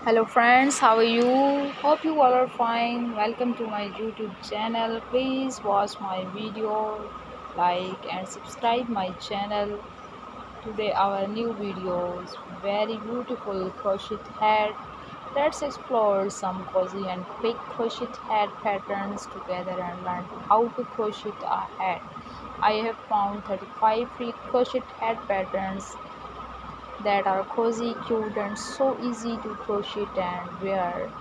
Hello friends, how are you? Hope you all are fine. Welcome to my YouTube channel. Please watch my video, like and subscribe my channel. Today our new videos, very beautiful crochet hat. Let's explore some cozy and quick crochet hat patterns together and learn how to crochet a hat. I have found 35 free crochet hat patterns that are cozy, cute and so easy to crochet and wear.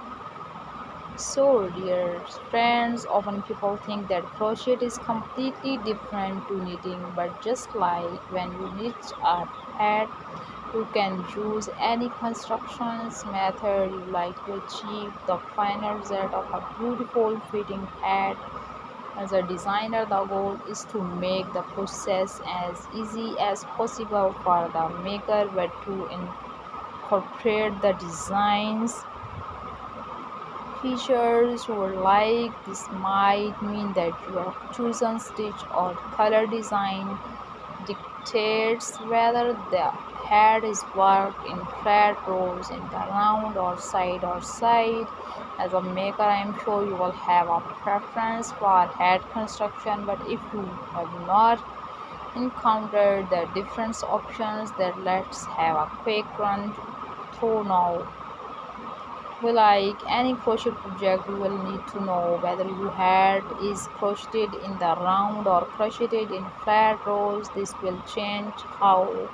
So, dear friends, often people think that crochet is completely different to knitting, but just like when you knit a hat, you can use any constructions method you like to achieve the final result of a beautiful fitting hat. As a designer, the goal is to make the process as easy as possible for the maker, but to incorporate the designs features or like this might mean that your chosen stitch or color design dictates whether the head is worked in flat rows, in the round or side. As a maker, I am sure you will have a preference for head construction, but if you have not encountered the different options, then let's have a quick run through now. Well, like any crochet project, you will need to know whether your hat is crocheted in the round or crocheted in flat rows. This will change how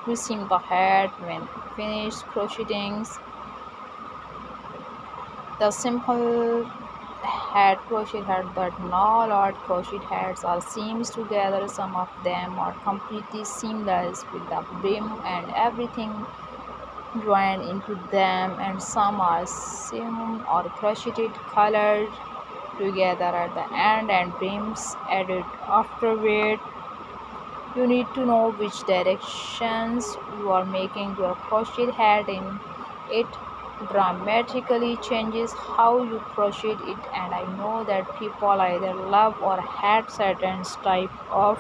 you seam the hat when finished crocheting. The simple hat crochet hat, but not all crochet hats are seams together. Some of them are completely seamless with the brim and everything joined into them, and some are sewn or crocheted colored together at the end and brims added afterward. You need to know which directions you are making your crochet hat in. It dramatically changes how you crochet it, and I know that people either love or hate certain type of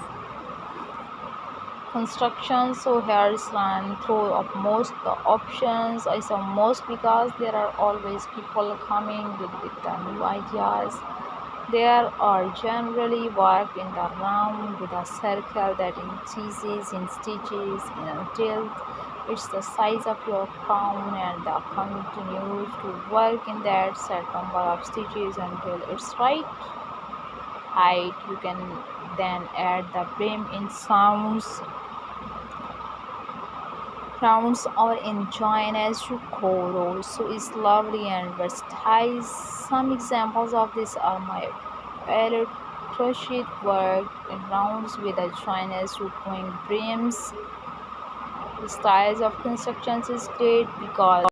construction. So here's run through of most the options I saw most, because there are always people coming with the new ideas. There are generally work in the round with a circle that increases in stitches until it's the size of your crown, and the continues to work in that set number of stitches until it's right height. You can then add the brim in rounds or in join as you go. Also is lovely and versatile. Some examples of this are my palette crochet work in rounds with a join as you going brims. The styles of constructions is great because